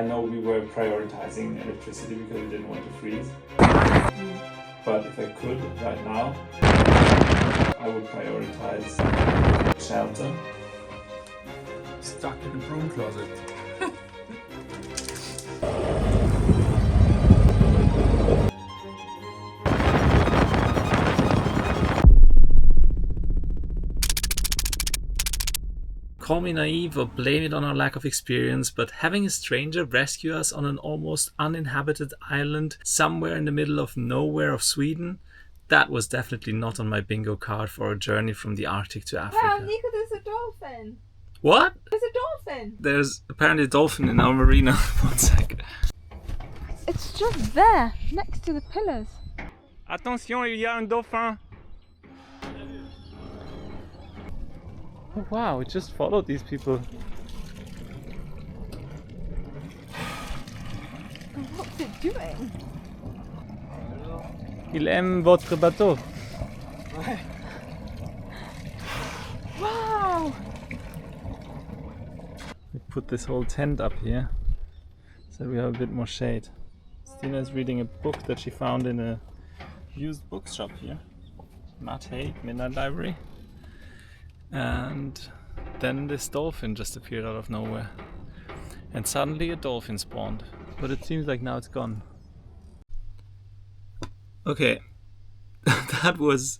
I know we were prioritizing electricity because we didn't want to freeze. But if I could right now, I would prioritize shelter. Stuck in a broom closet. Call me naive or blame it on our lack of experience, but having a stranger rescue us on an almost uninhabited island somewhere in the middle of nowhere of Sweden, that was definitely not on my bingo card for a journey from the Arctic to Africa. Wow, Nico, there's a dolphin. What? There's a dolphin. There's apparently a dolphin in our marina. 1 sec. It's just there, next to the pillars. Attention, il y a un dauphin. Oh wow, it just followed these people. What's it doing? Il aime votre bateau. Wow! We put this whole tent up here so we have a bit more shade. Stina is reading a book that she found in a used bookshop here. Matt Haig, Midnight Library. And then this dolphin just appeared out of nowhere. And suddenly a dolphin spawned. But it seems like now it's gone. Okay. that was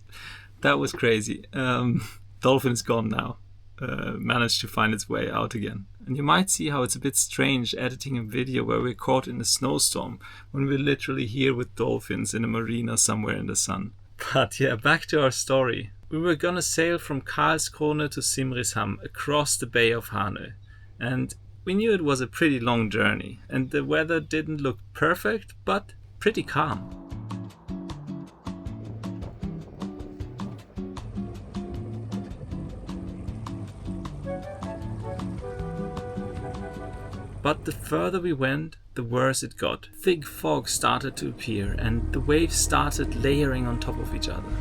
crazy. Dolphin is gone now. Managed to find its way out again. And you might see how it's a bit strange editing a video where we're caught in a snowstorm when we're literally here with dolphins in a marina somewhere in the sun. But yeah, back to our story. We were gonna sail from Karlskrona to Simrishamn across the Bay of Hanö. And we knew it was a pretty long journey. And the weather didn't look perfect, but pretty calm. But the further we went, the worse it got. Thick fog started to appear and the waves started layering on top of each other.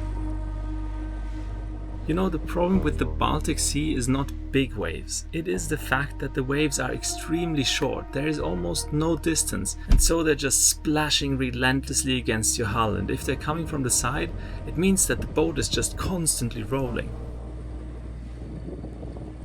You know, the problem with the Baltic Sea is not big waves. It is the fact that the waves are extremely short. There is almost no distance, and so they're just splashing relentlessly against your hull. And if they're coming from the side, it means that the boat is just constantly rolling.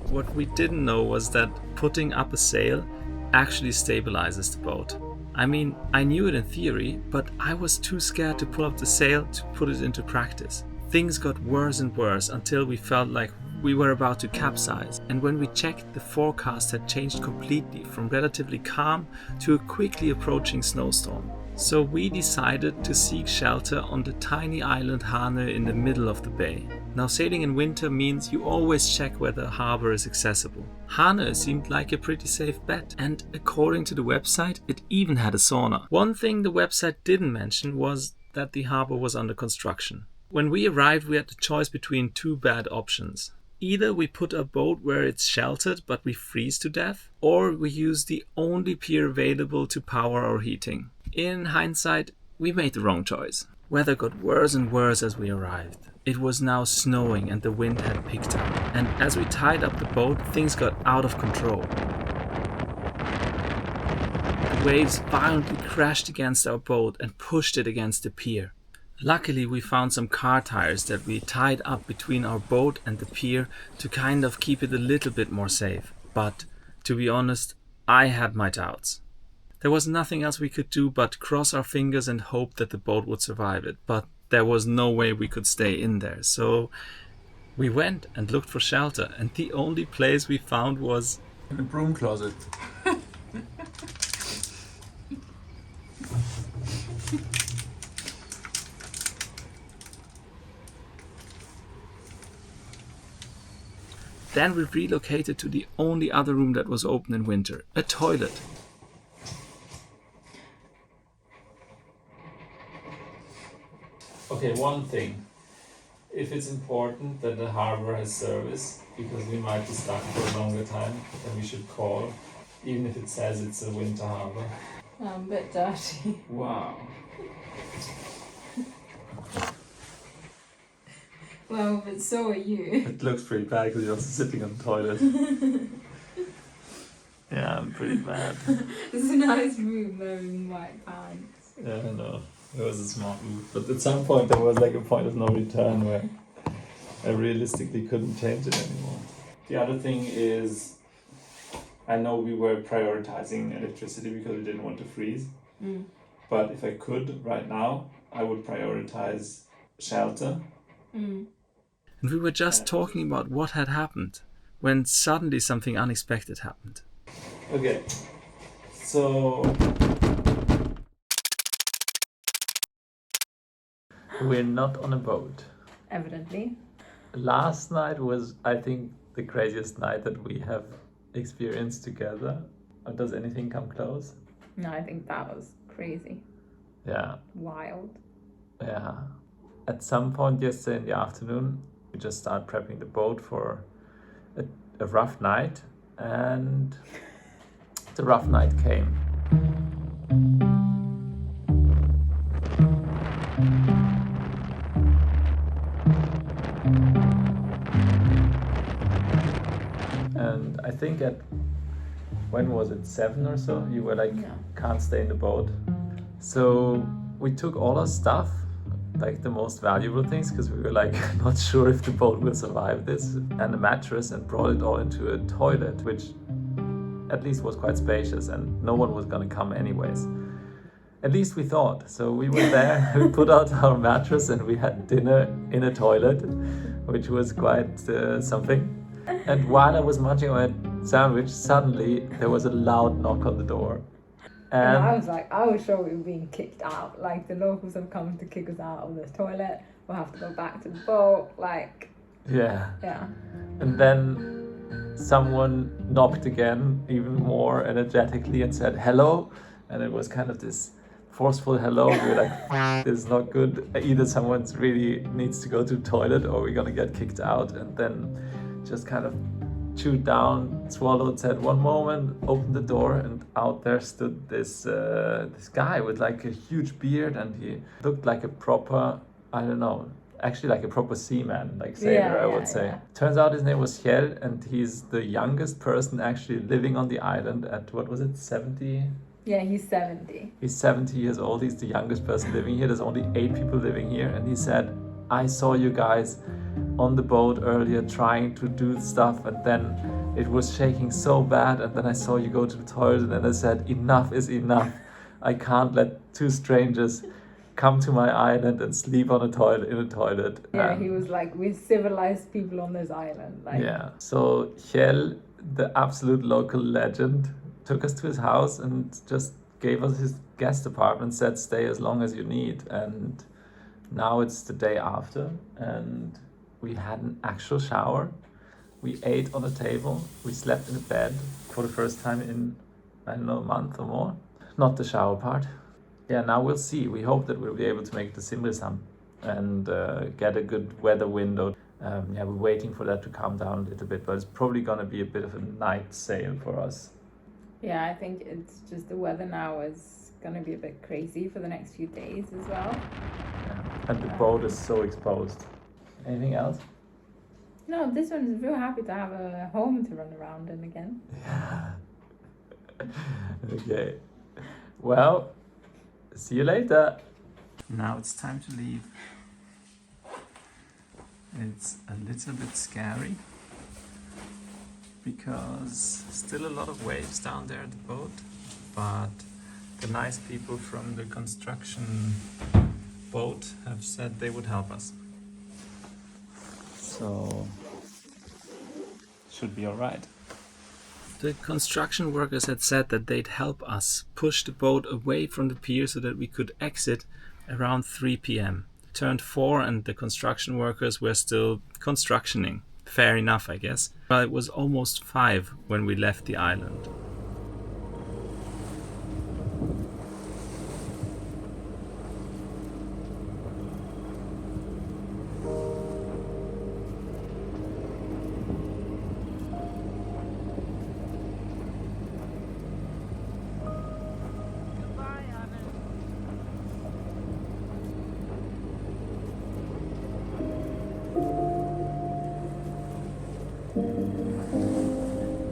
What we didn't know was that putting up a sail actually stabilizes the boat. I mean, I knew it in theory, but I was too scared to pull up the sail to put it into practice. Things got worse and worse until we felt like we were about to capsize. And when we checked, the forecast had changed completely from relatively calm to a quickly approaching snowstorm. So we decided to seek shelter on the tiny island Hanö in the middle of the bay. Now, sailing in winter means you always check whether a harbor is accessible. Hanö seemed like a pretty safe bet, and according to the website, it even had a sauna. One thing the website didn't mention was that the harbor was under construction. When we arrived, we had the choice between two bad options. Either we put our boat where it's sheltered but we freeze to death, or we use the only pier available to power our heating. In hindsight, we made the wrong choice. Weather got worse and worse as we arrived. It was now snowing and the wind had picked up. And as we tied up the boat, things got out of control. The waves violently crashed against our boat and pushed it against the pier. Luckily, we found some car tires that we tied up between our boat and the pier to kind of keep it a little bit more safe. But, to be honest, I had my doubts. There was nothing else we could do but cross our fingers and hope that the boat would survive it. But there was no way we could stay in there. So we went and looked for shelter, and the only place we found was in a broom closet. Then we relocated to the only other room that was open in winter, a toilet. Okay, one thing. If it's important that the harbor has service, because we might be stuck for a longer time, then we should call, even if it says it's a winter harbor. I'm a bit dirty. Wow. Well, but so are you. It looks pretty bad because you're also sitting on the toilet. Yeah, I'm pretty bad. It's a nice room wearing white pants. Yeah, I know. It was a smart move. But at some point there was like a point of no return where I realistically couldn't change it anymore. The other thing is, I know we were prioritizing electricity because we didn't want to freeze. But if I could right now, I would prioritize shelter. And we were just talking about what had happened when suddenly something unexpected happened. Okay, so we're not on a boat. Evidently. Last night was, I think, the craziest night that we have experienced together. Or does anything come close? No, I think that was crazy. Yeah. Wild. Yeah. At some point yesterday in the afternoon, we just started prepping the boat for a rough night, and the rough night came. And I think when was it, 7 or so, you were like, can't stay in the boat. So we took all our stuff, like the most valuable things, because we were like not sure if the boat will survive this, and a mattress, and brought it all into a toilet, which at least was quite spacious, and no one was gonna come anyways. At least we thought. So we were there, we put out our mattress, and we had dinner in a toilet, which was quite something. And while I was munching on my sandwich, suddenly there was a loud knock on the door. And I was like, I was sure we were being kicked out. Like, the locals have come to kick us out of the toilet. We'll have to go back to the boat. Like, yeah. Yeah. And then someone knocked again, even more energetically, and said, hello. And it was kind of this forceful hello. We were like, this is not good. Either someone really needs to go to the toilet, or we're going to get kicked out. And then just kind of chewed down, swallowed, said one moment, opened the door, and out there stood this guy with like a huge beard, and he looked like a proper, I don't know, actually like a proper seaman, like sailor, I would say. Turns out his name was Kjell, and he's the youngest person actually living on the island at, what was it, 70? Yeah, he's 70. He's 70 years old, he's the youngest person living here. There's only 8 people living here, and he said, I saw you guys on the boat earlier trying to do stuff, and then it was shaking so bad, and then I saw you go to the toilet, and then I said, enough is enough. I can't let 2 strangers come to my island and sleep on a toilet, in a toilet. Yeah, he was like, we're civilized people on this island. Like, yeah. So Kjell, the absolute local legend, took us to his house and just gave us his guest apartment, said stay as long as you need. And now it's the day after, and we had an actual shower. We ate on a table. We slept in a bed for the first time in, I don't know, a month or more. Not the shower part. Yeah, now we'll see. We hope that we'll be able to make it to Simrishamn and get a good weather window. Yeah, we're waiting for that to calm down a little bit, but it's probably going to be a bit of a night sail for us. Yeah, I think it's just the weather now is going to be a bit crazy for the next few days as well. Yeah. And the boat is so exposed. Anything else? No, this one is real happy to have a home to run around in again. Yeah. Okay. Well, see you later. Now it's time to leave. It's a little bit scary because still a lot of waves down there at the boat, but the nice people from the construction boat have said they would help us. So should be all right. The construction workers had said that they'd help us push the boat away from the pier so that we could exit around 3 p.m. Turned 4 and the construction workers were still constructioning. Fair enough, I guess. But it was almost 5 when we left the island.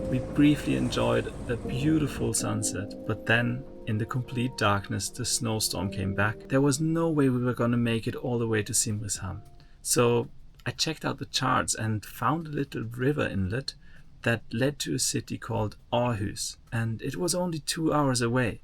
We briefly enjoyed a beautiful sunset, but then in the complete darkness the snowstorm came back. There was no way we were gonna make it all the way to Simrishamn. So I checked out the charts and found a little river inlet that led to a city called Åhus, and it was only 2 hours away.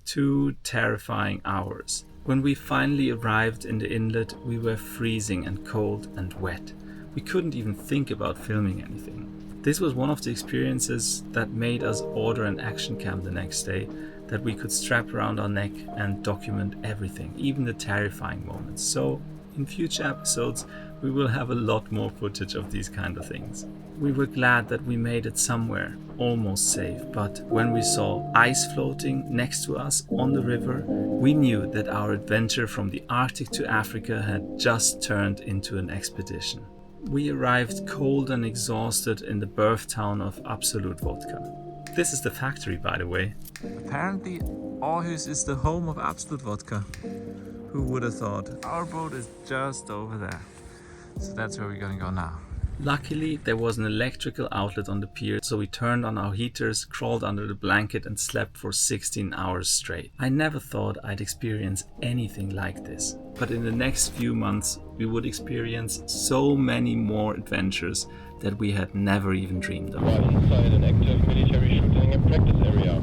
2 terrifying hours. When we finally arrived in the inlet, we were freezing and cold and wet. We couldn't even think about filming anything. This was one of the experiences that made us order an action cam the next day that we could strap around our neck and document everything, even the terrifying moments. So in future episodes, we will have a lot more footage of these kind of things. We were glad that we made it somewhere, almost safe, but when we saw ice floating next to us on the river, we knew that our adventure from the Arctic to Africa had just turned into an expedition. We arrived cold and exhausted in the birth town of Absolut Vodka. This is the factory, by the way. Apparently, Åhus is the home of Absolut Vodka. Who would have thought? Our boat is just over there. So that's where we're gonna go now. Luckily, there was an electrical outlet on the pier, so we turned on our heaters, crawled under the blanket and slept for 16 hours straight. I never thought I'd experience anything like this, but in the next few months we would experience so many more adventures that we had never even dreamed of. Inside an active military shooting practice area.